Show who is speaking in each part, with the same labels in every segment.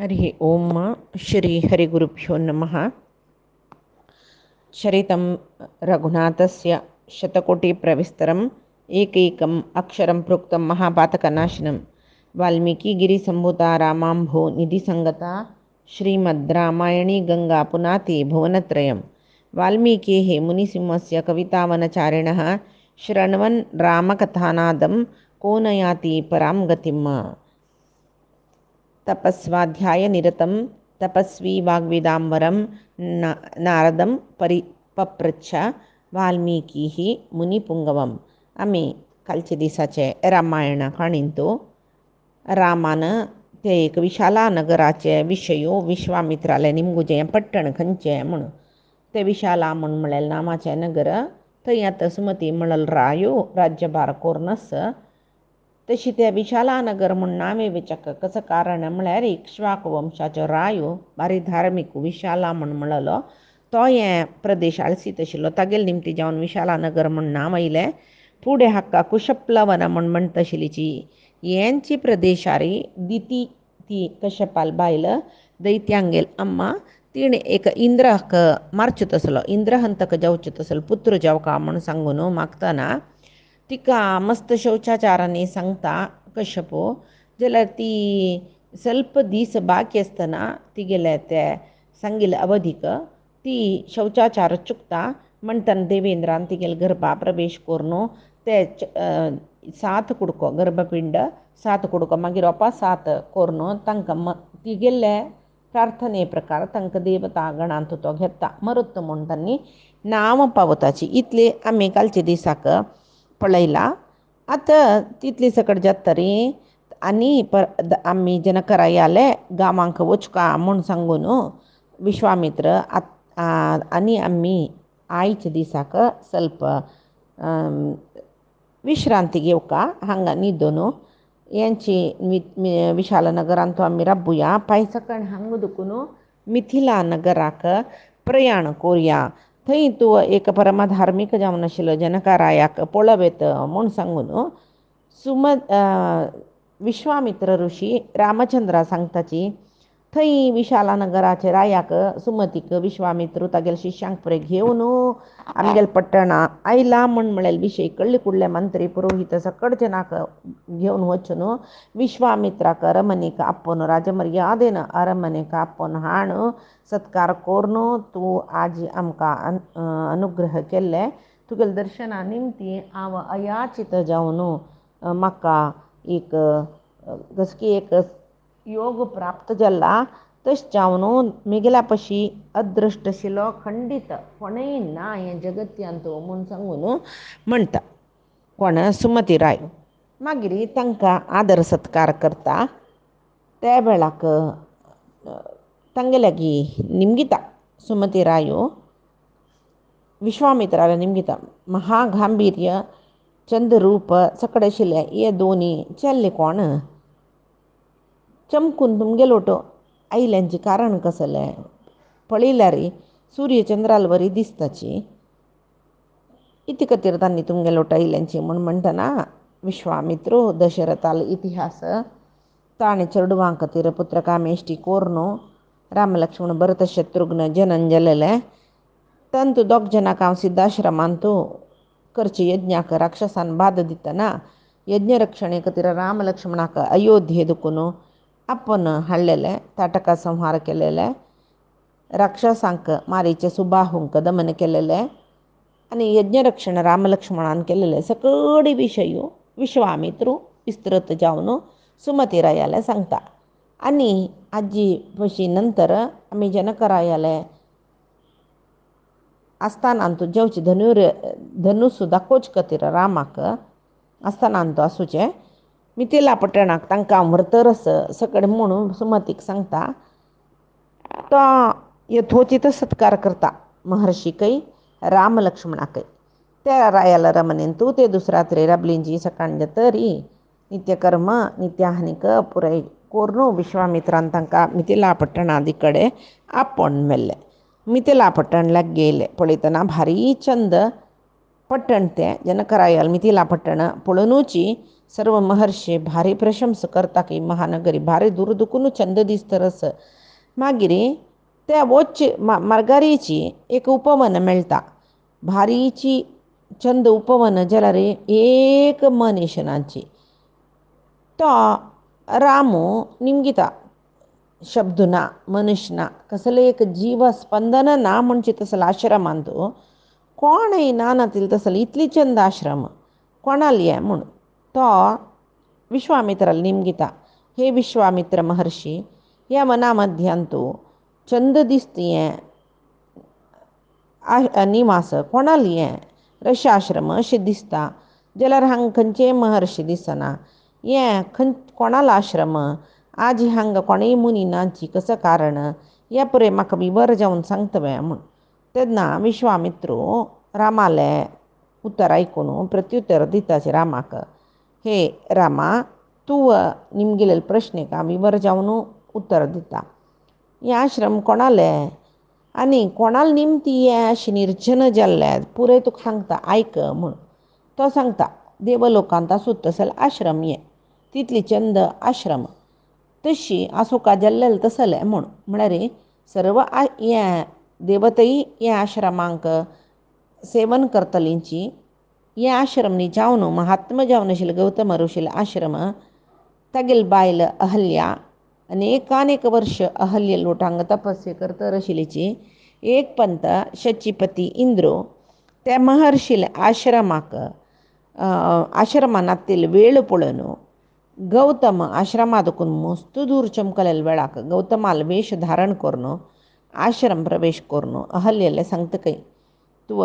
Speaker 1: हरिः ओम श्री हरिगुरुभ्यो नमः। चरितं रघुनाथस्य शतकोटिप्रविस्तरम् एकैकम् अक्षरं प्रोक्तं महापातकनाशनं वाल्मीकिगिरिसम्भूता रामाम्भो निधिसङ्गता श्रीमद्रामायणी गंगा पुनाति भुवनत्रयं वाल्मीकेः मुनिसिंहस्य कवितावनचारिणः शृण्वन् रामकथानादं को न याति परां गतिम्। तपस्वाध्यायनिरतं तपस्वी वाग्विदाम्बरं नारदं पप्रच्छ वाल्मीकिः मुनिपुंगवम. आम्ही कालचे दिसाचे रामायण काणींतो रामान ते एक विशाला नगराचे विषयो विश्वामित्राले निमगुजे पट्टण खंचे म्हणून ते विशाला म्हण म्हळेल नामाचे नगर थंय आतां सुमती म्हणल रायो राज्यभार कोरनस तशी त्या विशाला नगर म्हूण नावे वेचक कसं कारण म्हळ्यार इक्ष्वाकू वंशाचो रायो बारी धार्मीक विशाला म्हूण म्हणलो तो हे प्रदेश आळसीत आशिल्लो तागेल निमती जावन विशाला नगर म्हूण नांव आयलें. फुडें हाका कुशप्लवन म्हूण म्हणटा आशिल्लीची हेंची प्रदेशारी दिती ती कश्यपाल बायल दैत्यांगेल अम्मा तिणें एक इंद्राक मारचो आसलो इंद्रहंतक जावचो आसलो पुत्र जावका म्हूण सांगून मागतना तिका मस्त शौचाचारांनी सांगता कश्यपो जाल्यार ती ಸ್ವಲ್ಪ दीस बाकी आसतना तिगेले ते सांगिल्ले अवधीक ती शौचाचार चुकता म्हणटन देवेंद्रान तिगेले गर्भा प्रवेश करून ते 7 कुडको गर्भपिंड 7 कुडको मागीर ओपा 7 करून तांकां तिगेले प्रार्थने प्रकार तांकां देवता गणांत तो घेता मरुत म्हूण तांणी नांव पावताची इतले आमी कालचे दिसाक पळयला. आतां तितली सकट जातरी आनी आमी जनकरायाले गांवांक वचका म्हूण सांगून विश्वामित्र आनी आमी आयचे दिसाक ಸ್ವಲ್ಪ विश्रांती घेवका हांगा न्हिदून यांची विशाल नगरांत आमी राबुया पाय सकण हांगा दुखून मिथिला नगराक प्रयाण करुया. थंय तूं एक परमधार्मीक जावन आशिल्लो जनकारायाक पळोव येत म्हूण सांगून विश्वामित्र ऋषी रामचंद्रा सांगताची थंय विशाला नगराचे रायाक सुमतीक विश्वामित्र तागेल शिश्यांक पुरे घेवन आमगेल पट्टणा आयला म्हूण म्हळेल विशय कळ्ळे कुडले मंत्री पुरोहित सकट जनाक घेवन वचून विश्वामित्राक अरमनेक आपोवन राजमर्यादेन अरमनेक आपोवन हाण सत्कार करून तूं आज आमकां अनुग्रह केल्ले तुगेले दर्शना निमती हांव अयाचित जावन म्हाका एक जसकी एक योग प्राप्त जाला तश जावन मेगेल्या पशी अदृश्ट आशिल्लो खंडीत कोणेय ना हें जगत्यांत म्हूण सांगून म्हणटा कोण सुमती राय. मागीर तांकां आदर सत्कार करता त्या वेळाक तांगे लागीं निमगिता सुमती रायो विश्वामित्राला निमगिता महागांभीर्य चंद्ररूप सकड आशिल्ले हे दोनी चेल्ले कोण चमकून तुमगेलो आयल्यांचे कारण कसलें पळयल्यार सूर्यचंद्राल बरी दिसताची इति खातीर तांणी तुमगेलो आयल्यांची म्हूण म्हणटना विश्वामित्रो दशरथाल इतिहास ताणें चेडवां खातीर पुत्रकामेश्टी कोरून राम लक्ष्मण भरत शत्रुघ्न जनन जालेले तंतू दोग जनाक हांव सिद्धाश्रमांत करचे यज्ञाक राक्षसान बाद दितना यज्ञ रक्षणे खातीर राम लक्ष्मणाक अयोध्ये दुखून आपोवन हाडलेले ताटका संहार केलेले राक्षसांक मारीचे सुबाहूंक दमन केलेले आनी यज्ञ रक्षण राम लक्ष्मणान केलेले सकडी विशय विश्वामित्र विस्तृत जावन सुमती रायाले सांगता. आनी आजी पशी नंतर आमी जनकरायाले आस्थानांत जेवचे धनुस दाखोवचे खातीर रामाक आस्थानांत आसूचे मिथिला पट्टणाक तांकां मृतरस सकड म्हणून सुमतीक सांगता. तो यथोचित सत्कार करता महर्षीकय राम लक्ष्मणाकय त्या रायाला रमणेन तूं ते दुसरात्रे राबलींची सकाळ जातरी नित्यकर्म नित्याहनीक पुराय करून विश्वामित्रान तांकां मिथिला पट्टणादी कडेन आपोवन मेल्ले. मिथिला पट्टण गेले पळयतना भारी चंद पट्टण ते जनकराय अल्मितीला पट्टण पळोनूची सर्व महर्षी भारी प्रशंस करता की महानगरी भारी दूर दुखून चंद दिसतरस. मागीर त्या वोच मार्गारीची एक उपवन मेळटा. भारीची चंद उपवन जाल्यार एक मनीशनाची. तो रामू निमगिता शब्द ना, मनुष्य ना, कसले एक जीव स्पंदन ना म्हणजे तसला आश्रम तो कोणय ना नातील तसलं इतली चंद आश्रम कोणाली म्हण तो विश्वामित्राला निमगिता. हे विश्वामित्र महर्षी या मनामध्यांतू चंद दिसतीये निवास कोणाली रश आश्रम अशे दिसता जाल्यार हांगा खंयचे महर्षी दिसना. ये कोणाला आश्रम आज हांगा कोणेय मुनी नाची कसं कारण या पुरे म्हाका विवर जावन सांगतवे म्हण. तेन्ना विश्वामित्रू रामाले उत्तर ऐकून प्रत्युत्तर दिताचे रामाक. हे रामा तू निमगेले प्रश्नेक विवर जावन उत्तर दिता. हे आश्रम कोणाले आनी कोणाला निमती ये अशें निर्जन जाल्ले पुरे तुका सांगता ऐक म्हण. तो सांगता देवलोकांत आसूं तसल आश्रम ये तितली चंद आश्रम तशी आसोका जाल्लेले तसले म्हण. म्हळ्यार सर्व हे देवतय हे आश्रमांक सेवन करतलींची हे आश्रम न्ही जावन महात्मा जावन आशिल्ले गौतम ऋषीले आश्रम तागेल बायल अहल्या अनेकानेक वर्ष अहल्य लोटांग तपस्या करतर आशिल्लीची एक पंत शचीपती इंद्रो त्या महर्षीले आश्रमानातील वेळ पळोवन गौतम आश्रमादकून मस्त दूर चमकलेल्या वेळाक गौतमाल वेश धारण करून आश्रम प्रवेश करून अहल्यले सांगतकय तू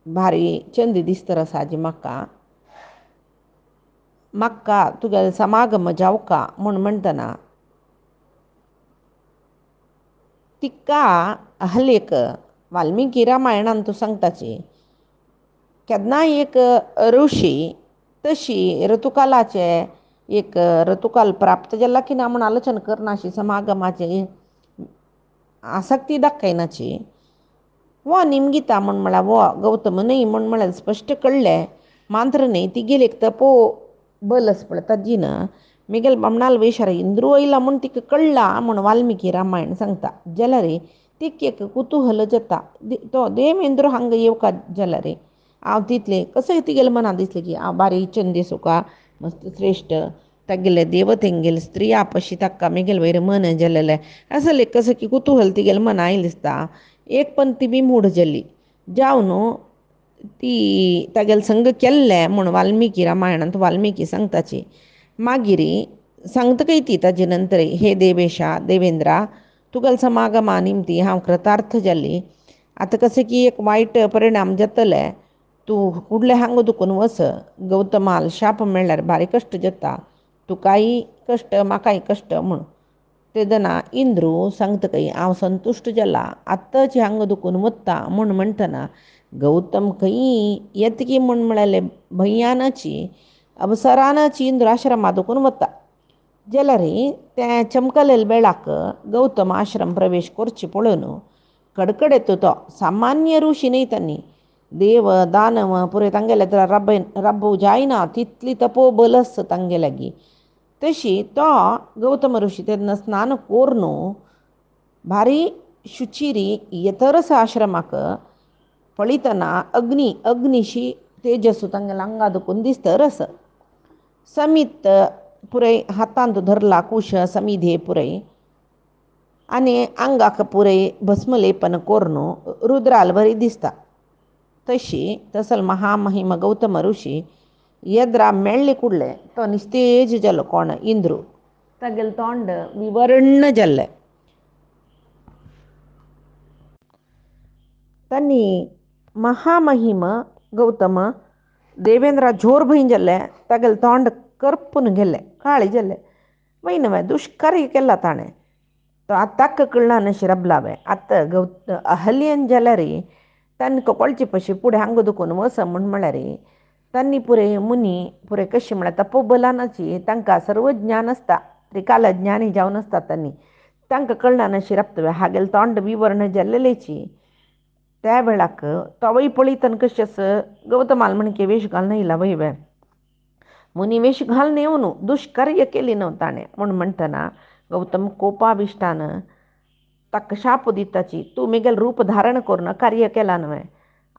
Speaker 1: भारी चंद दिसतर साजी म्हाका तुगे समागम जावका म्हण म्हणटना तिका अहल्येक वाल्मिकी रामायणान तू सांगताची केन्नाय एक ऋषी तशी ऋतुकालाचे एक ऋतुकाल प्राप्त जाला की ना म्हण आलोचना करनाशी समागमाची आसक्ती दाखयनाची. वो निमगिता म्हण म्हळ्यार वो गौतम न्हय म्हण म्हळ्यार स्पश्ट कळ्ळें मांत्र न्हय तिगेले एक तपो बल आसा पळय ताजीन मिगेल बामणाल वेशार इंद्रू वयला म्हण तिका कळ्ळा म्हण वाल्मिकी रामायण सांगता. जाल्यार तिक एक कुतुहल जाता तो देवेंद्र हांगा येवका जाल्यार हांव तितलें कशें तिगेले मनां दिसलें की हांव बारी चंद दिसुका मस्त श्रेश्ठ तागेले देवतेंगेले स्त्रिया पशी ताका मिगेल वयर मन जाल्लेले असले कसं की कुतुहल तिगेले मना आयलें दिसता. एक पंती बी मूड जाली जावन ती तागेले संग केल्ले म्हण वाल्मिकी रामायणांत वाल्मिकी सांगताची. मागीर सांगतकय ती ताजे नंतर हे देवेशा देवेंद्रा तुगेले समागमा निमती हांव कृतार्थ जाल्ली. आतां कशें की एक वायट परिणाम जातले तूं फुडलें हांगा दुखून वच गौतमाल शाप मेळ्ळ्यार भारी कश्ट जाता तुकाय कश्ट म्हाकाय कश्ट म्हण. तेदना इंद्रू सांगतकय हांव संतुश्ट जाला आत्ताची हांगा दुखून वता म्हण म्हणटना गौतम खंय येतकी म्हण म्हळ्यार भंयानाची अवसरानाची इंद्र आश्रमां दुखून वता. जाल्यार त्या चमकलेले वेळाक गौतम आश्रम प्रवेश करचे पळोवन कडकडेत तो सामान्य ऋषी न्हय तांणी देव दानव पुरे तांगेले तर रब्बू जायना तितली तपो बलस तांगे लागी. तशी तो गौतम ऋषी तेन्ना स्नान कोरून भारी शुचिरी येतरस आश्रमाक पळयतना अग्निशी तेजसू तांगेले आंगा दुखून दिसतरस. समीत पुरय हातांत धरला कुश समिधे पुरय आनी आंगाक पुरय भस्मलेपन करून रुद्राल बरी दिसता. तसल महामहिम गौतम ऋषी येद्रा मेळ्ळे कुडले तो निस्तेज जालो कोण इंद्रू तागेले तोंड विवर्ण जाल्लें. तांणी महामहिम गौतम देवेंद्रा जोर भंय जाल्ले तागेले तोंड करपून गेल्ले काळे जाल्ले वय दुश्कार्य केला ताणें तो आताक कळना नशे रबलावे आतां अहल्यन जाल्यार तांणी कळचे पशी फुडें हांगा दुखून वस म्हळ्यार तांणी पुरे मुनी पुरे कशें म्हळ्यार तपोबलानाची तांकां सर्व ज्ञान आसता त्रिकाल ज्ञानी जावन आसता तांणी तांकां कळना नशे रबतवे हागेले तोंड विवर्ण जाल्लेलेची त्या वेळाक तवय पळयतन कशें गौतमाल म्हणके वेश घालून येयला वयवे मुनी वेश घालून येवन दुष्कार्य केली न्हू ताणें म्हूण म्हणटना गौतम कोपाविश्टान ताका शाप दिताची तूं मेगेल रूप धारण करून कार्य केला न्हय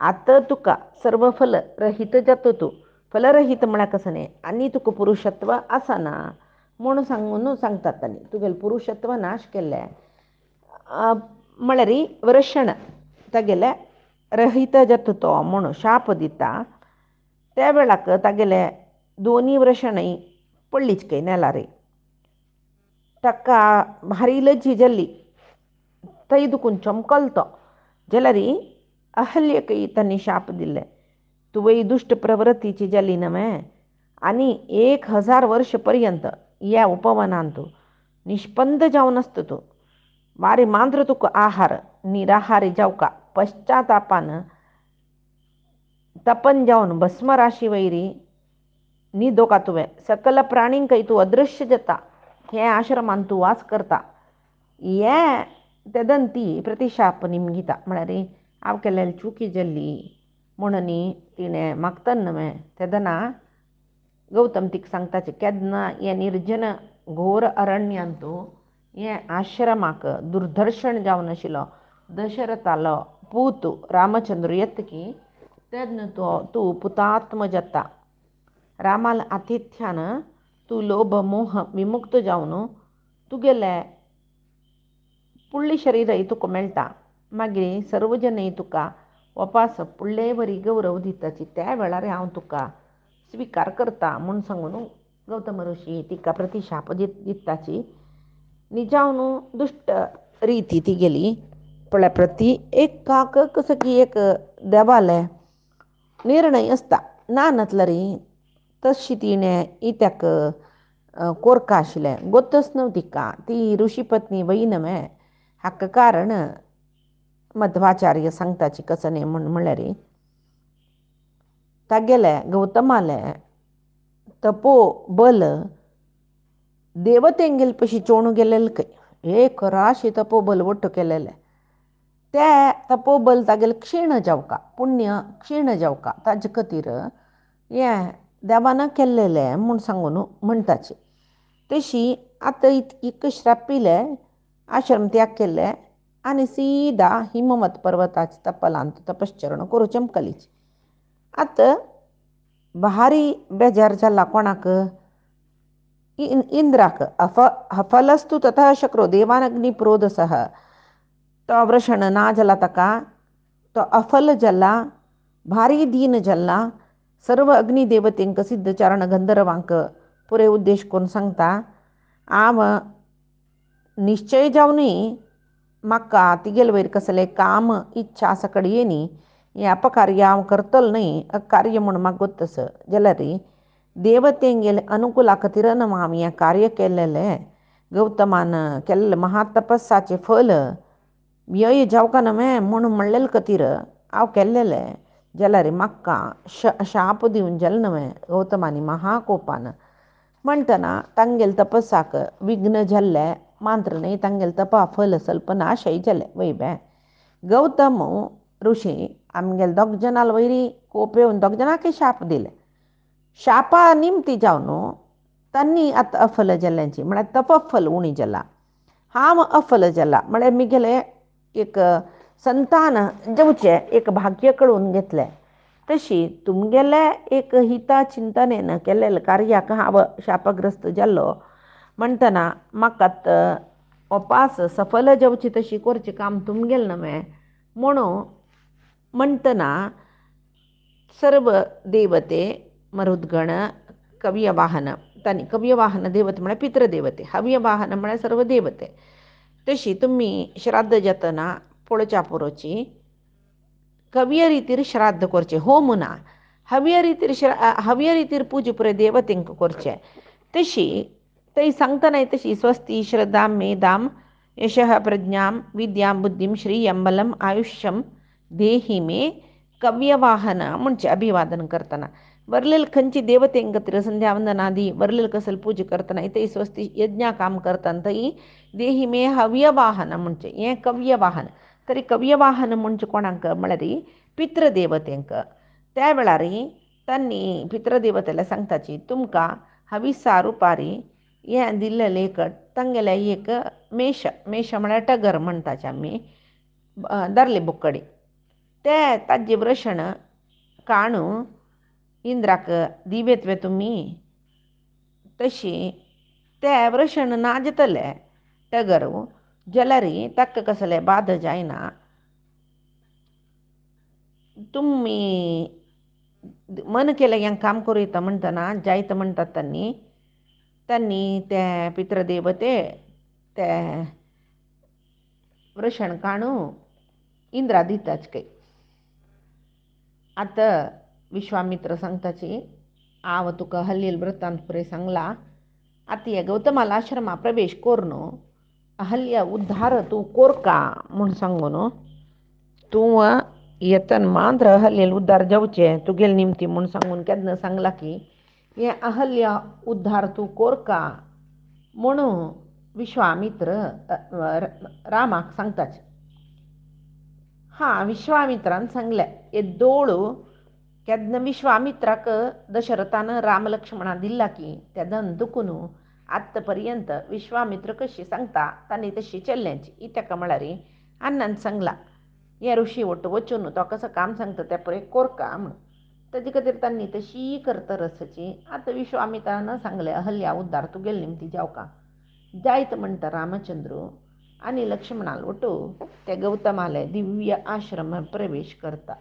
Speaker 1: आतां तुका सर्व फल रहित जाता तूं फलरहित म्हळ्यार कसं न्ही आनी तुका पुरुषत्व आसना म्हूण सांगून सांगतात तांणी तुगेलें पुरुषत्व नाश केल्लें म्हळ्यार वर्षण तागेलें रहित जाता तो म्हूण शाप दिता त्या वेळाक तागेले दोनी वर्षणय पडलीच काय नेलार ताका भारी लज्जी जाल्ली थंय दुखून चमकलो तो जाल्यार अहल्यकय तांणी शाप दिल्ले तुवें दुश्ट प्रवृत्तीची जाली न्हय आनी 1000 वर्ष पर्यंत ह्या उपवनांत तूं निष्पंद जावन आसता तूं वारे मांद्र तुका आहार निराहारी जावका पश्चातापान तपन जावन भस्म राशी वयरी न्हिदोका तुवें सकल प्राणींकय तूं अदृश्य जाता हे आश्रमांत तूं वास करता हें तेदन ती प्रतिशाप निमगिता म्हळ्यार हांव केल्लेली चुकी जाल्ली म्हणून तिणें मागतना न्हय तेदना गौतम तिका सांगताचें केन्ना हें निर्जन घोर अरण्यांत तूं हें आश्रमाक दुर्दर्शन जावन आशिल्लो दशरथालो पूत रामचंद्र येतकी तेन्ना तूं पुतात्म जाता रामाल आतिथ्यान तूं लोभ मोह विमुक्त जावन तुगेलें पुळ्ळी शरीरय तुका मेळटा मागीर सर्व जनय तुका वपास पुळ्ळे वरी गौरव दिताची त्या वेळार हांव तुका स्विकार करता म्हूण सांगून गौतम ऋषी तिका प्रतिशाप दिताची निजावन दुश्ट रिती ती गेली पळय प्रती एक काक कसं की एक देवाले निर्णय आसता ना नतल्यार तशी तिणें इत्याक कोरका आशिल्लें गोतच न्हू तिका ती ऋषी पत्नी वय न्हय हाका कारण मध्वाचार्य सांगताची कसं न्ही म्हळ्यार तागेले गौतमाले तपो बल देवतेंगेल पशी चोवून गेलेले खंय एक राशी तपोबल वट्ट केलेले ते तपोबल तागेले क्षीण जावका पुण्य क्षीण जावका ताजे खातीर हें देवान केल्लेलें म्हूण सांगून म्हणटाची तशी आतां इतक श्रापिले आश्रम त्याग केले आनी सीदा हिमवत पर्वताच्या तपलांत तपश्चरण करूचें मुखालीच आतां भारी बेजार जाला कोणाक इंद्राक हफलस्तु ततः शक्रो देवानग्नी प्रोदसः तो वृषण ना जाला ताका तो अफल जाला भारी दीन जाला सर्व अग्निदेवतेंक सिद्धचारण गंधर्वांक पुरे उद्देश करून सांगता हांव निश्चय जावनय म्हाका तिगेले वयर कसलें काम इच्छा आसा कडेनी हें अपकार्य हांव करतलो न्हय अकार्य म्हूण म्हाका गोत्तस जाल्यार देवतेंगेले अनुकुला खातीर हांव हें कार्य केल्लेलें गौतमान केल्लें महातपस्साचें फल व्यय जावका न्हय म्हूण म्हणलेले खातीर हांव केल्लेलें जाल्यार म्हाका शाप दिवन जालें न्हय गौतमानी महाकोपान म्हणटना तांगेले तपस्साक विघ्न जाल्लें मात्र न्हय तांगेले तपा फल स्वल्प नाशय जालें वयबे गौतम ऋषी आमगेले दोग जनाल वयरी कोप येवन दोग जनांकय शाप दिले शापा निमती जावन तांणी आतां अफल जाल्ल्यांची म्हळ्यार तपफल उणी जाला हांव अफल जाला म्हळ्यार म्हगेलें एक संतान जेवचें एक भाग्य कळून घेतलें तशी तुमगेले एक हिता चिंतनेन केल्लेले कार्याक हांव शापग्रस्त जाल्लो म्हणटना म्हाका वपास सफल जावची तशी करचें काम तुमगेलें न्हय म्हणून म्हणटना सर्व देवते मरुद्गण कव्यवाहन तांणी कव्यवाहन देवते म्हळ्यार पितृदेवते हव्यवाहन म्हळ्यार सर्व देवते तशी तुमी श्राद्ध जातना पळोवच्या पुरोची कव्य रितीर श्राद्ध करचें होम ना हव्य रितीर पूजा पुरे देवतेंक करचें तशी थंय सांगतना तशी स्वस्ती श्रद्धां मेधां यशः प्रज्ञां विद्यां बुद्धिं श्रियं बलम् आयुष्यं देहि मे कव्यवाहन म्हणचें अभिवादन करतना वरलेल खंयची देवतेंक खातीर संध्यावंदनादी वरलेल कसल पूजा करतना थंय स्वस्ती यज्ञा काम करतना थंय देहि मे हव्यवाहन म्हणचें हें कव्यवाहन तरी कव्यवाहन म्हणजे कोणाक म्हळ्यार पितृदेवतेंक. त्या वेळार तांणी पितृदेवतेला सांगताची तुमकां हविसा रुपारी हें दिल्लें एक तांगेले एक मेश म्हळ्यार टगर म्हणटाचे आमी दारले बुक्कडी ते ताजे व्रशण काणू इंद्राक दिवेतवे तुमी. तशी ते व्रशण ना जातले टगरू जाल्यार ताका कसले बाध जायना. तुमी मन केलें हें काम करूं येता म्हणटना जायत म्हणटात तांणी ते पितृदेवते ते व्रशण काणू इंद्रा दिताच काही. आतां विश्वामित्र सांगताची हांव तुका हल्लील वृत्तांत पुरे सांगला. आतां हे गौतमाला आश्रमा प्रवेश कोर न्हू अहल्या उद्धार तूं कोरका म्हूण सांगून तूं येतन मात्र अहल्यल उद्धार जावचें तुगेल निमती म्हूण सांगून केन्ना सांगला की हें अहल्या उद्धार तूं कोरका म्हणून विश्वामित्र रामाक सांगताचे. विश्वामित्रान सांगलें येद्दोळू केन्ना विश्वामित्राक दशरथान राम लक्ष्मणा दिला की तेदन दुखून आत्ता पर्यंत विश्वामित्र कशी सांगता तांणी तशी चल्ल्याची. इत्याक म्हळ्यार अन्नान सांगला हे ऋषी वट्ट वचून तो कसं काम सांगता तें पळय कोरका म्हूण. ताजे खातीर तांणी तशी करतर आसाची. आतां विश्वामित्रान सांगलें अहल्या उद्धार तुगेल निमती जावका. जायत म्हणटा रामचंद्र आनी लक्ष्मणाल वटू ते गौतमाले दिव्य आश्रम प्रवेश करता.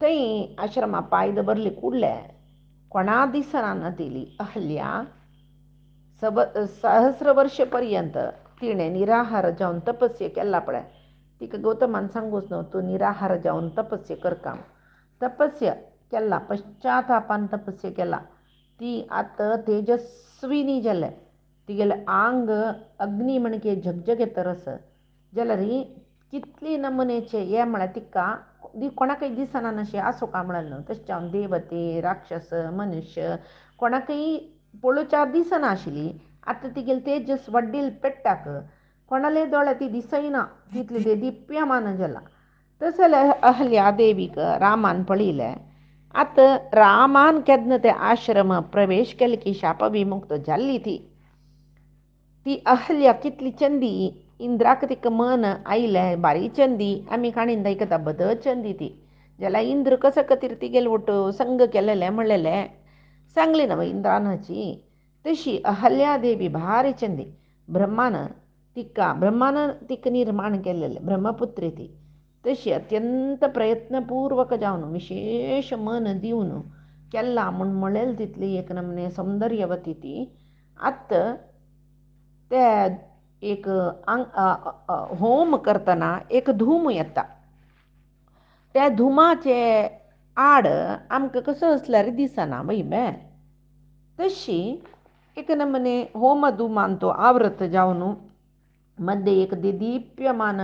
Speaker 1: थंय आश्रमा पांय दवरले कुडले कोणा दिसना नदिली अहल्या सहस्र वर्ष पर्यंत तिणें निराहार जावन तपस्या केला पळय. तिका गौतमान सांगूच न्हू तूं निराहार जावन तपस्या करता. तपस्या केला पश्चातापान तपस्या केला. ती आतां तेजस्विनी जाले तिगेलें आंग अग्नी म्हणके झगझग येतर आसा जाल्यार कितली नमुनेचे हे म्हळ्यार तिका कोणाकय दिसना नशें आसूं काय म्हणून न्हू. तशें जावन देवते राक्षस मनुश्य कोणाकय पळोवच्या दिसना आशिल्ली. आतां तिगेले तेजस वाडील पेट्टाक कोणाले दोळे ती दिसयना तितली ते दिप्यमान जाला. तशें जाल्यार अहल्या देवीक रामान पळयलें. आतां रामान केन्ना ते आश्रम प्रवेश केले की शाप विमुक्त जाल्ली ती अहल्या कितली चंदी. इंद्राक तिका मन आयलें बारी चंदी. आमी काणीन आयकता बद चंदी ती. जाल्यार इंद्र कशें खातीर तिगेले वटू संग केलेलें म्हणलेलें सांगली न्हू इंद्रानाची. तशी अहल्या देवी भारी चंदी. ब्रह्मान तिका निर्माण केलेलें ब्रह्मपुत्री ती. तशी अत्यंत प्रयत्नपूर्वक जावन विशेष मन दिवन केला म्हूण म्हळेल तितली एक नमने सौंदर्यवती ती. आतां ते एक होम करतना एक धूम येता. त्या धुमाचे आड आमकां कसो असल्यार दिसना वय तशी एक नमने होम धुमान तो आवृत जावन मध्ये एक दिप्यमान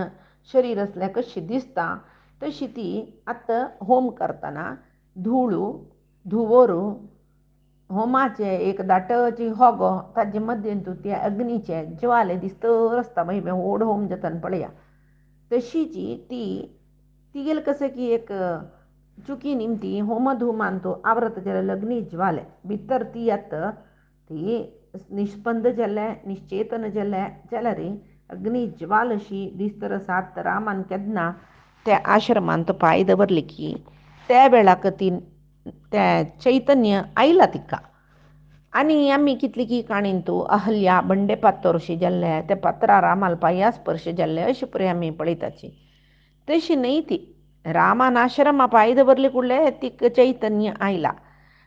Speaker 1: शरीर असल्या कशी दिसता. तशी ती आतां होम करतना धुवोरू होमाचे एक दाटची होगो ताजे मध्येंतू त्या अग्नीचे ज्वाले दिसतर आसता वय व्हड होम जातना पळया. तशीची तिगेल कशें की एक चुकी निमती होम धुमान तो आवृत जाल्यार अग्नी ज्वाले भितर ती आतां ती निष्पंद जाले निश्चेतन जाले जाल्यार अग्नी ज्वाल अशी दिसतर आसात. रामान केन्ना त्या आश्रमांत पांय दवरले की त्या वेळाक ती तें चैतन्य आयला तिका. आनी आमी कितली की काणीन तूं अहल्या बंडे पातोर अशी जाल्ले त्या पात्रा रामाल पांया स्पर्श जाल्ले अशें पुरे आमी पळयताची. तशी न्हय ती रामान आश्रमा पांय दवरले कुडले तिका चैतन्य आयला.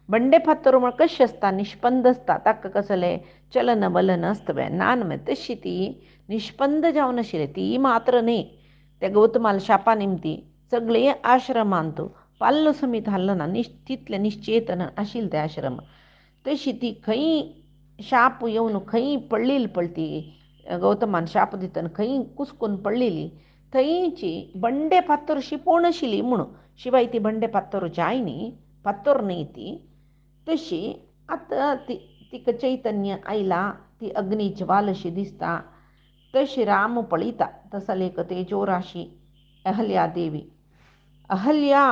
Speaker 1: बंडे फातर म्हण कशें आसता निष्पंद आसता ताका कसलें चलन वलन आसतवें नान तशी ती निष्पंद जावन आशिल्ली. ती मात्र न्ही त्या गौतमाल शापा निमती सगळे आश्रमांत पाल्ल समीत हाल्लना तितलें निश्चेतन आशिल्लें तें आश्रम. तशी ती खंय शाप येवन खंय पडलेली पळती गौतमान शाप दितना खंय कुसकून पडलेली थंयची बंडे फातर अशी पोण आशिल्ली म्हणून. शिवाय ती बंडे फातर जाय न्ही फातर न्ही ती. तशी आतां तिका चैतन्य आयला. ती अग्नी ज्वाल अशी दिसता. तशी राम पळिता तसा लेख तेजो राशी अहल्या देवी. अहल्या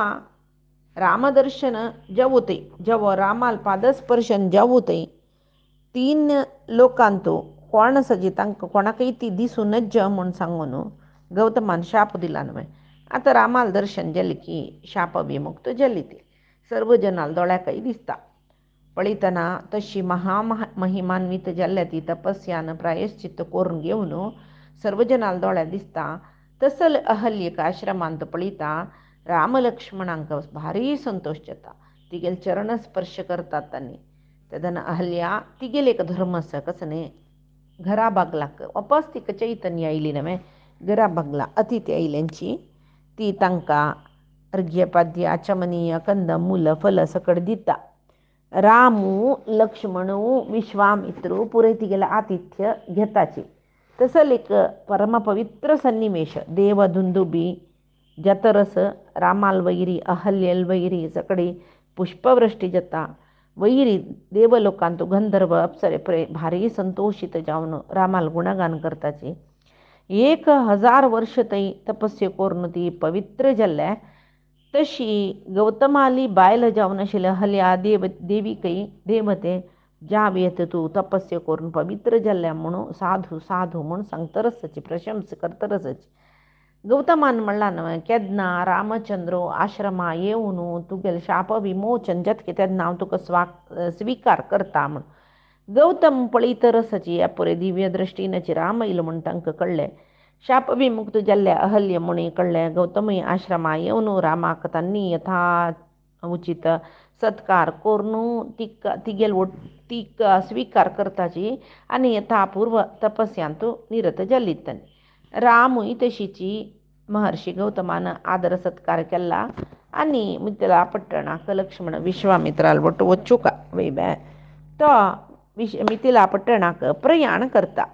Speaker 1: रामदर्शन जवते जेव्हा रामाल पादस्पर्शन जवते 3 लोकांतो कोण सजी तांकां कोणाकय ती दिसूं नज म्हूण सांगून गौतमान शाप दिला न्हय. आतां रामाल दर्शन जालें की शाप विमुक्त जाली ती. सर्व जनाल दोळ्याकय दिसता. पळयतना तशी महिमान्वित जाल्ल्या ती तपस्यान प्रायश्चित्त करून घेवन सर्व जनाल दोळ्या दिसता. तसल अहल्येक आश्रमांत पळयता राम लक्ष्मणांक भारी संतोष जाता. तिगेल चरण स्पर्श करतात तांणी. तेदन अहल्या तिगेल एक धर्मस कसने घरा बागलाक वापस तिका चैतन्य आयली नवे. घरा बागला अतिथी आयल्यांची ती तांकां अर्घ्यपाद्य आचमनीय कंद मूल फल सकट दिता. रामू लक्ष्मणू विश्वामित्रू पुरे तिगेला आतिथ्य घेताची. तसल एक परमपवित्र सन्निवेश देवदुंदुबी जतरस रामाल वैरी अहल्यल वैरी सकडी पुष्पवृष्टी जाता. वैरी देवलोकांतू गंधर्व अप्सरे भारी संतोषित जावन रामाल गुणगान करताची. 1000 वर्ष तई तपस्या करून ती पवित्र जाल्ल्या. तशी गौतमाली बायल जावन आशिल्ल्या अहल्या देवीकय देवते जाव येत तू तपस्या करून पवित्र जाल्ल्या म्हणून साधू साधू म्हूण सांगतरसाची प्रशंसा करतरसाची. गौतमान म्हणला न्हय केदना रामचंद्रो आश्रमा येवन तुगेल शाप विमोचन जातके तेदना हांव तुका स्विकार करता म्हूण. गौतम पळयतरसाची अपुरे दिव्य दृश्टीनाची राम येयलो म्हूण तांकां कळ्ळें. शाप विमुक्त जाल्ल्या अहल्य मुणी कळ्ळें. गौतमय आश्रमा येवन रामाक तांणी यथा उचित सत्कार करून तिगेल तिका स्विकार करताची आनी यथापूर्व तपस्यांत निरत जाल्ली तांणी. रामूय तशीची महर्षी गौतमान आदर सत्कार केला आनी मिथिला पट्टणाक लक्ष्मण विश्वामित्राल वट वचूंक वयबे तो मिथिला पट्टणाक प्रयाण करता.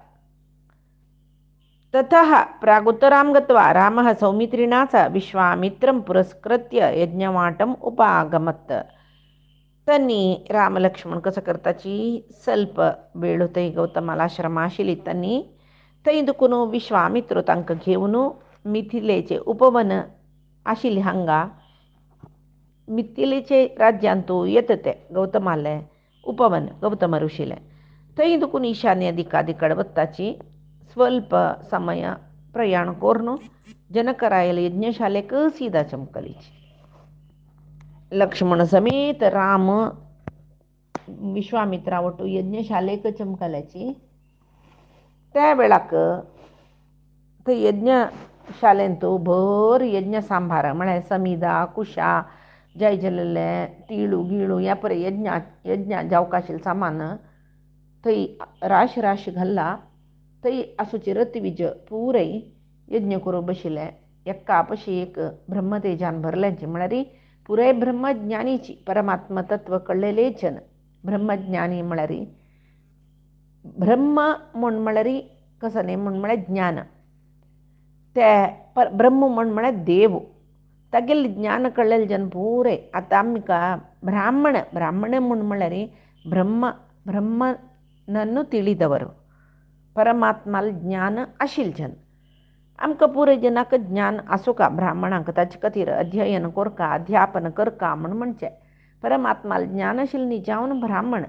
Speaker 1: ततः प्रागुत्तरां गत्वा रामः सौमित्रिणा च विश्वामित्रं पुरस्कृत्य यज्ञवाटम् उपागमत्. त्यांनी राम लक्ष्मण कसं करताची ಸ್ವಲ್ಪ वेळ थंय गौतमाला आश्रम आशिल्ली त्यांनी थंय दुखून विश्वामित्र तांकां घेवन मिथिलेचे उपवन आशिल्ले हांगा मिथिलेचे राज्यांत येत ते गौतमाले उपवन गौतम ऋषीले थंय दुखून ईशान्य दिकादिकड वताची. ಸ್ವಲ್ಪ ಸಮಯ ಪ್ರಯಾಣ ಕೋರ್ನು ಜನಕರಾಯಲ ಯಜ್ಞಶಾಲೆಗೆ ಸೀದಾ ಚಮಕलीची. लक्ष्मण समेत राम विश्वामित्रावटू यज्ञशालेक चमकल्याची. त्या वेळाक थंय यज्ञशालेंत भर यज्ञ सांबार म्हळ्यार समिदा कुशा जय जल्ले तिळू गिळू या परे यज्ञ जावक आशिल्लें सामान थंय राश घाल्ला. थंय आसूचे रथविज पुराय यज्ञ करूं बशिल्ले. एका पशी एक ब्रह्मतेजान भरल्यांची म्हळ्यार पुराय ब्रह्मज्ञानीची परमात्मा तत्व कळलेलेच ब्रह्मज्ञानी म्हळ्यार ब्रह्म म्हूण म्हळ्यार कसं न्ही म्हूण म्हळ्यार ज्ञान. ते ब्रह्म म्हूण म्हळ्यार देव तागेले ज्ञान कळलेले जन पुराय. आतां आमकां ब्राह्मण म्हूण म्हळ्यार ब्रह्मनन्नू ತಿಳಿದವರು परमात्माल ज्ञान आशिल्ले जन. आमकां पुराय जनाक ज्ञान आसूं का ब्राह्मणांक ताचे खातीर अध्ययन करका अध्यापन करका म्हूण म्हणचें. परमात्माल ज्ञान आशिल्लें न्ही जावन ब्राह्मण.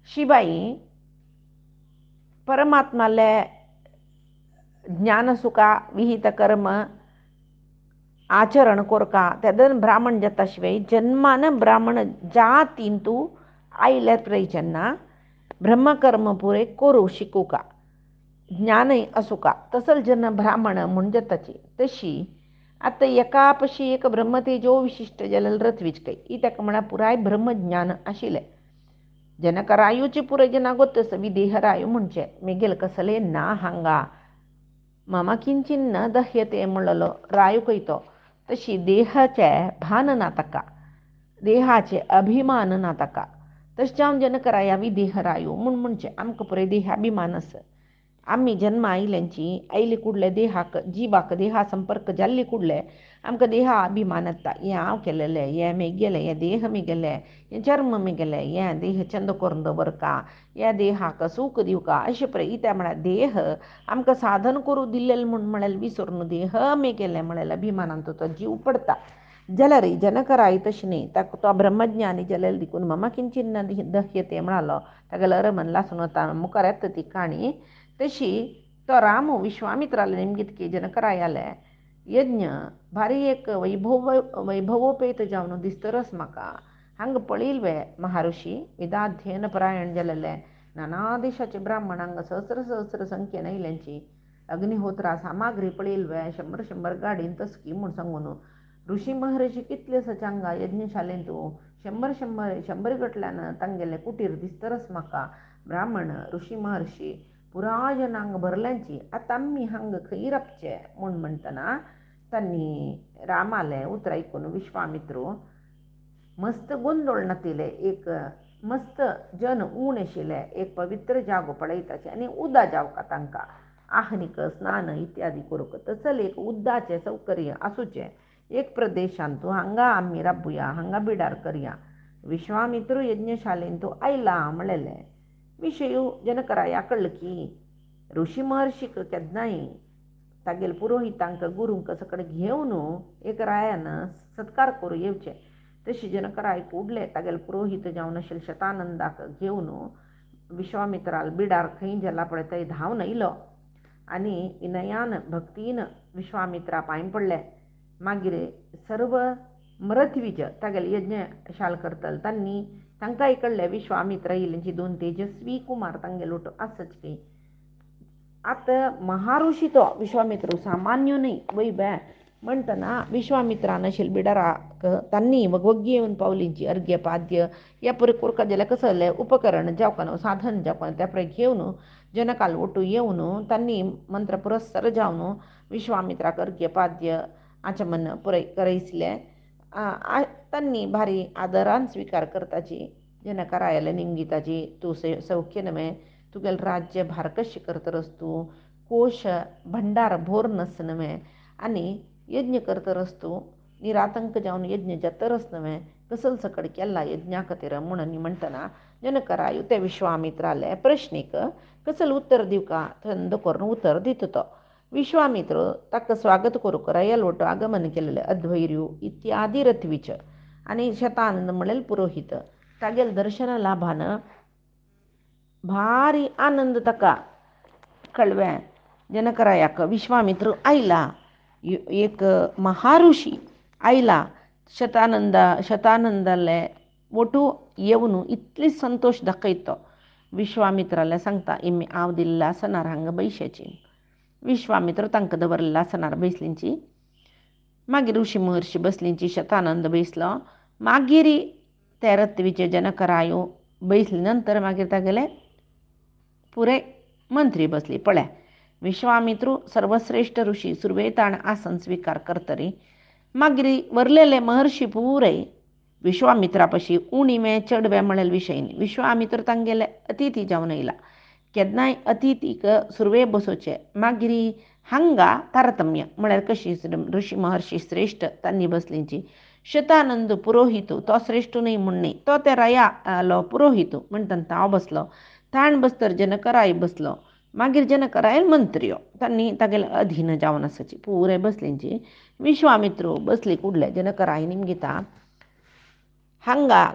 Speaker 1: शिवाय परमात्माले ज्ञान आसूं का विहित कर्म आचरण करका तेदन ब्राह्मण जाता. शिवाय जन्मान ब्राह्मण जातींतू आयले पळय जेन्ना ब्रह्मकर्म पुरे करूं शिकूं का ज्ञानय आसूं का तसल जन ब्राह्मण म्हूण जाताची. तशी आतां एका पशी एक ब्रह्मतेजो विशिश्ट जालेले रथविज ही ताका म्हळ्यार पुराय ब्रह्मज्ञान आशिल्लें. जनकरायूची पुराय जना गोतस विदेहरायू म्हणचे मेगेल कसले ना हांगा मामा किंचिन न दह्यते म्हणलो रायूकय तो. तशी देहाचे भान ना ताका देहाचे अभिमान ना ताका. तशें जावन जनकराया विदेहरायू म्हूण म्हणचे आमकां पुराय देहाभिमान आसा. आम्ही जन्म आयल्यांची आयली कुडले देहाक जिवाक देहा संपर्क जाल्ली कुडले आमकां देहा अभिमान येता हें हांव केलेलें हें मी गेलें हें देह मी गेलें हें जन्म मी गेलें हें देह चंद करून दवरका ह्या देहाक सूख दिवका अशें प्रयत्न म्हळ्यार देह आमकां साधन करूं दिल्लें म्हळ्यार विसरून देह मी गेलें म्हळ्यार अभिमानान तो जीव पडटा जाल्यार जनकराय तशें न्ही तो ब्रह्मज्ञानी जाल्यार देखून मम किंचिन्न दह्यते म्हणालो तागेलो अरमन लासून वता मुखार येता ती काणी तशी तो राम विश्वामित्राला निमगीत जनकरायाले यज्ञ भारी एक वैभवोपेत जावन दिसतरच म्हाका हांगा पळयल्वे महाऋषी वेदाध्ययन परायण जालेले नाना देशाचे ब्राह्मण हांगा सहस्र संख्येन आयल्यांची अग्निहोत्रा सामाग्री पळयल्वे 100 गाडीन तसकी म्हूण सांगून ऋषी महर्षी कितले सचांगा यज्ञशालेंतू 100 गटल्यान तांगेले कुटीर दिसतरच म्हाका ब्राह्मण ऋषी महर्षी पुराजनांग भरल्यांची आतां आमी हांगा खंय रावचे म्हूण म्हणटना तांणी रामाले उतर ऐकून विश्वामित्रू मस्त गोंदळ नातिले एक मस्त जन ऊण आशिल्ले एक पवित्र जागो पळयताचे आनी उदा जावका तांकां आहनीक स्नान इत्यादी करूंक तसल एक उद्दाचें सौकर्य आसूचें एक प्रदेशांतू हांगा आमी राबुया हांगा बिडार करया विश्वामित्र यज्ञशालेंतू आयला म्हणलेलें विशय जनकराया कळ्ळो की ऋषी महर्षीक केन्नाय तागेल पुरोहितांक गुरूंक सकड घेवन एक रायान सत्कार करूं येवचें तशी जनकराय कुडले तागेल पुरोहित जावन आशिल्ले शतानंदाक घेवन विश्वामित्राल बिडार खंय जाला पळय थंय धांवन येयलो आनी विनयान भक्तीन विश्वामित्रा पांय पडले मागीर सर्व मृथ्वीज तागेले यज्ञशाल करतले तांणी तांकांय कळ्ळें विश्वामित्र येयल्यांची 2 तेजस्वी कुमार तांगेलो आसच की आतां महाऋषी तो विश्वामित्र सामान्य न्ही वैबे म्हणटना विश्वामित्रान आशिल्ले बिडाराक तांणी वगवग्गी येवन पावलींची अर्घ्य पाद्य या परी कोरका जाल्यार कसले उपकरण जावं साधन जावं त्या पळय घेवन जनकाल ओटू येवन तांणी मंत्र पुरस्कार जावन विश्वामित्राक अर्घ्य पाद्य आचमन पुरय करयसले तांणी भारी आदरान स्वीकार करताची जनकरायाले निमगिताची तूं सौख्य नवे तुगेल राज्य भार कशें करतरस तूं कोश भंडार भोर नस नवे आनी यज्ञ करतरस तूं निरातंक जावन यज्ञ जातरच नवे कसल सकड केला यज्ञा खातीर म्हणून म्हणटना जनकरायू ते विश्वामित्राले प्रश्नीक कसल उत्तर दिवका थंड करून उत्तर दिता तो विश्वामित्र ताका स्वागत करूंक रयल ओटो आगमन केलेले अध्वर्यू इत्यादी रथवीच आनी शतानंद म्हणलेले पुरोहित तागेल दर्शन लाभान भारी आनंद ताका कळ्ळें जनकरायाक विश्वामित्र आयला एक महाऋषी आयला शतानंदाले ओटू येवन इतली संतोष दाखयता विश्वामित्राले सांगता इम्मी हांव दिल्लें आसनार हांगा बैशाची विश्वामित्र तांकां दवरलें आसनार बैसलींची मागीर ऋषी महर्षी बसलींची शतानंद बैसलो मागीर ते रथवीचे जनकरायो बैसले नंतर मागीर तागेले पुरे मंत्री बसली पळय विश्वामित्र सर्वश्रेष्ठ ऋषी सुरवेतान आसन स्वीकार करतरी मागीर वरलेले महर्षी पुरे विश्वामित्रा पशी उणिवे चडवे म्हणलेले विशय न्ही विश्वामित्र तांगेले अतिथी जावन येयला केन्नाय अतिथीक सुरवे बसोवचे मागीर हांगा तारतम्य म्हळ्यार कशी ऋषी महर्षी श्रेष्ठ तांणी बसलींची शतानंद पुरोहित तो श्रेष्ठ न्ही म्हणणी तो ते राया पुरोहित म्हणटना हांव बसलो ताण बसतर जनकराय बसलो मागीर जनकराय मंत्र्यो तांणी तागेले अधीन जावन आसाची पुरे बसलींची विश्वामित्र बसली कुडले जनकराय निमगिता हांगा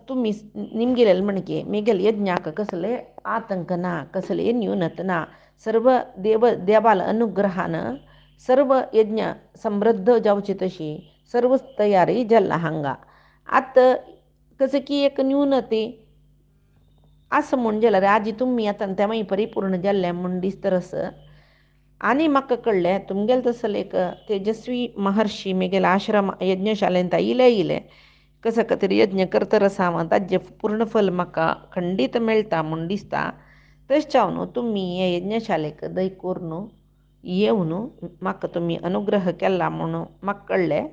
Speaker 1: तुमी निमगेले म्हणके मेगेल यज्ञाक कसले आतंक ना कसले न्यूनत ना सर्व देवाल अनुग्रहान सर्व यज्ञ समृद्ध जावची तशी सर्व तयारी जाल्ला हांगा आतां कसं की एक न्यूनते असं म्हण जाल्यार आजी तुमी आतां तेव्हाय परिपूर्ण जाल्ले म्हण दिसतरस आनी म्हाका कळ्ळें तुमगेले तसले एक तेजस्वी महर्षी मेगेले आश्रम यज्ञशालेंत इले कसा खातीर यज्ञ करतरस हांव ताजें पूर्ण फल म्हाका खंडीत मेळटा म्हूण दिसता तशें तुमी हे यज्ञशालेक दय करून येवन म्हाका तुमी अनुग्रह केला म्हूण म्हाका कळ्ळें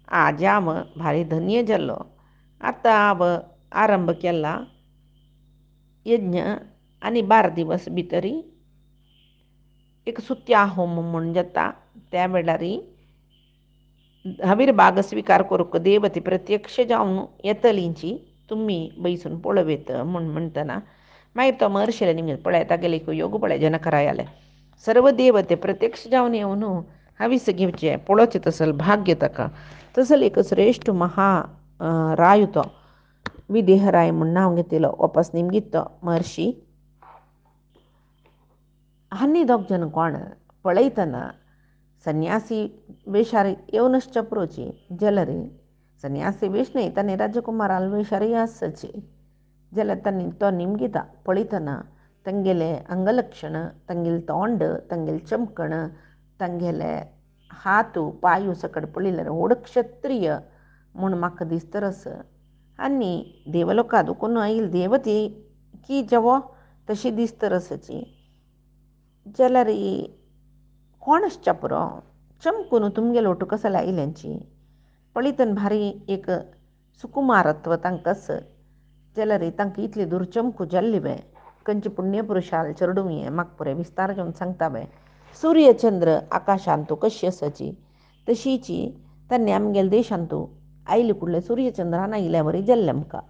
Speaker 1: आज हांव भारी धन्य जाल्लो आतां हांव आरंभ केला यज्ञ आनी 12 दिवस भितरी एक सुत्या होम म्हणून जाता त्या वेळारी हवीर बाग स्वीकार करूक देवते प्रत्यक्ष जावन येतलींची तुम्ही बैसून पळवेत म्हण म्हणतना मागीर तो महर्शीला निमगे पळयता गेले की योग पळय जनकरायाले सर्व देवते प्रत्यक्ष जावन येवन हवीस घेवचे पळोवचे तसल भाग्य ताका तसल एक श्रेष्ठ महा राय तो विदेहराय म्हूण नांव घेतिलो वापस निमगीत तो महर्शी हन्नी दोग जन कोण पळयतना सन्यासी वेशारी येवनश्च चप्रोची जलरी सन्यासी वेश न्ही तांणी राजकुमाराल वेशारी आसची जाल्यार तांणी तो निमगिता पळयतना तांगेले अंगलक्षण तांगेले तोंड तांगेले चमकण तांगेले हातू पांयू सकट पळयल्यार व्हड क्षत्रिय म्हूण म्हाका दिसतरस आनी देवलोका दुखून आयिल्ली देवती की जवो तशी दिसतरसची जाल्यार कोणच चपरो चमकून तुमगे लोटू कसं लायल्यांची पळयतना भारी एक सुकुमारत्व तांकांच जाल्यार तांकां इतली दूर चमकू जाल्ली बे खंयची पुण्यपुरुशाल चरडूंये म्हाका पुरे विस्तार घेवन सांगता बे सूर्यचंद्र आकाशांतू कशी आसाची तशीची तांणी आमगेल्या देशांतू आयली कुडले सूर्यचंद्रान आयल्या बरी जाल्ले आमकां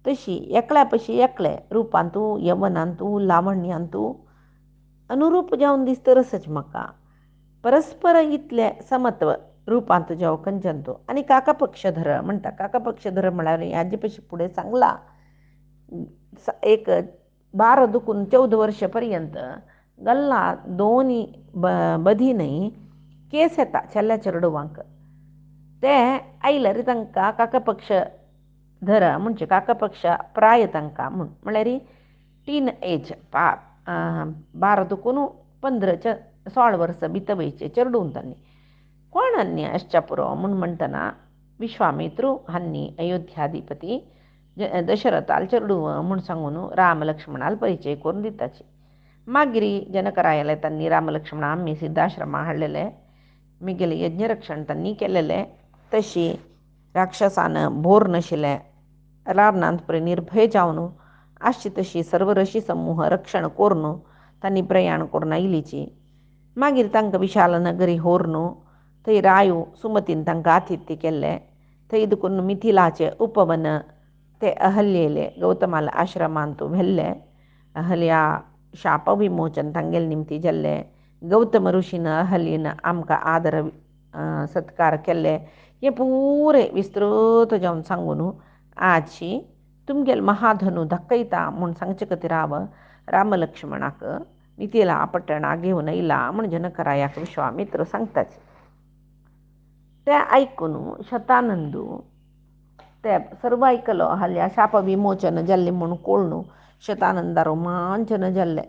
Speaker 1: तशी एकल्या पशी एकले रुपांतू यवनांतू लावण्यांतू अनुरूप जावन दिसतरसच म्हाका परस्पर इतले समत्व रुपांत जावं खंयच्यान आनी काका पक्षधर म्हणटा काका पक्षधर म्हळ्यार हाजे पशी फुडें सांगला एक 12 दुखून 14 वर्सां पर्यंत गल्ला दोनी बधीनय केस येता चेल्या चेडवांक ते आयल्यार तांकां काका पक्ष धर म्हणजे काका पक्ष प्राय तांकां म्हळ्यार टीन एज 12 दुखून 15-16 वर्सां भितवयचे चेडूं तांणी कोण हन्नी आसच्या पुरो म्हूण म्हणटना विश्वामित्रू हन्नी अयोध्याधिपती दशरथाल चेडूं म्हूण सांगून राम लक्ष्मणाल परिचय करून दिताची मागिरी जनकरायाले तांणी राम लक्ष्मणा आम्ही सिद्धाश्रमा हाडलेले मिगेले यज्ञरक्षण तांणी केलेले तशी राक्षसान भोर नाशिल्ले रावणांत पळय निर्भय जावन आसची तशी सर्व ऋषी समूह रक्षण करून तांणी प्रयाण करून आयलीची मागीर तांकां विशाल नगरी व्हरून थंय रायू सुमतीन तांकां आतिथ्य केल्लें थंय देखून मिथिलाचे उपवन ते अहल्येले गौतमाला आश्रमांत व्हेल्ले अहल्या शाप विमोचन तांगेले निमती जाल्ले गौतम ऋषीन अहल्येन आमकां आदर सत्कार केल्ले हे पुरे विस्तृत जावन सांगून आजशी तुमगेले महाधनू दाखयता म्हूण सांगचे खातीर हांव राम लक्ष्मणाक मिथिला पట్టणा घेवन येयला म्हूण जनकरायाक विश्वामित्र सांगताचे ते आयकून शतानंदू ते सर्व आयकलो हाल्या शाप विमोचन जाल्लें म्हूण कळून शतानंदा रोमांचन जाल्ले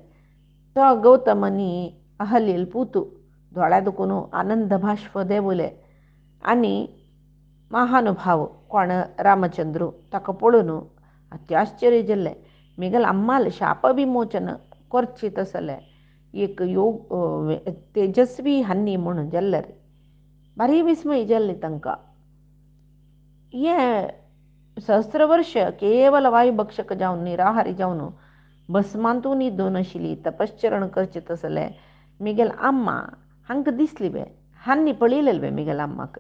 Speaker 1: तो गौतमनी अहल्येल पुतू दोळ्या दुखून आनंद भाश्व देवले आनी महानुभाव कोण रामचंद्रू ताका पळोवन अत्याश्चर्य जाल्ले मिगल अम्माल शाप विमोचन करची तसले एक योग तेजस्वी हन्नी म्हणून जाल्ले रे भारी विस्मय जाल्ली तांकां हे सहस्र वर्ष केवल वायुभक्षक जावन निराहारी जावन भस्मांतू न्हिदून नाशिल्ली तपश्चरण करचे तसले मिगेल अम्मा हांकां दिसली बे हांनी पळयलेले बे मिगेल अम्माक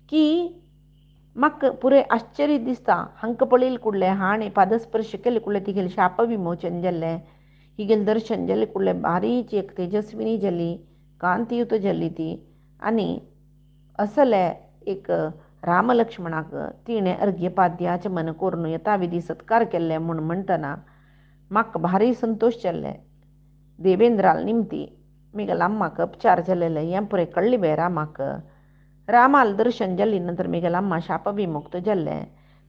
Speaker 1: की म्हाका पुरे आश्चर्य दिसता हांकां पळयले कुडले हाणें पादस्पर्श केले कुडले तिगेले शाप विमोचन जाल्लें हिगेलें दर्शन जालें कुडलें भारीची एक तेजस्विनी जाली कांतियुत जाल्ली ती आनी असले एक राम लक्ष्मणाक तिणें अर्घ्यपाद्याचमन करून यथाविधी सत्कार केल्ले म्हूण म्हणटना म्हाका भारी संतोश जाल्ले देवेंद्राल निमती मिगेल अम्माक उपचार जाल्लेले हें पुरे कळ्ळें बे रामाक रामाल दर्शन जाल्ली नंतर मिगेल अम्मा शाप विमुक्त जाल्ले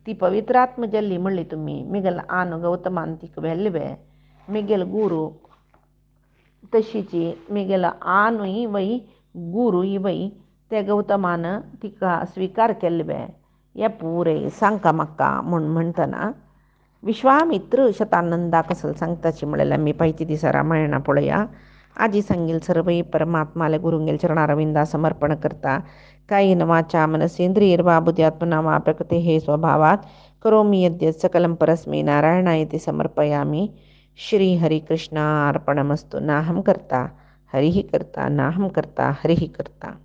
Speaker 1: ती पवित्रात्म जाल्ली म्हणली तुमी मिगेल आन गौतमान तिका व्हेल्ले बे मिगेल गुरू तशीची मिगेल आनूय वय गुरूय वय ते गौतमान तिका स्वीकार केल्ले बे हे पुरे सांगता म्हाका म्हूण म्हणटना विश्वामित्र शतानंदा कसं सांगताची म्हळ्यार आमी पायच्या दिसा रामायणा पळया आजी सांगेल सर्वई परमात्माले गुरुंगेल चरणारविंदा समर्पण करता कायेन वाचा मनसेंद्रियर्वा बुद्ध्यात्मना वा प्रकृते हे स्वभावात करोमि यद्यत् सकलं परस्मै नारायणायति समर्पयामि श्री हरिकृष्णार्पणमस्तु नाहं कर्ता हरिः कर्ता नाहं कर्ता हरिः कर्ता।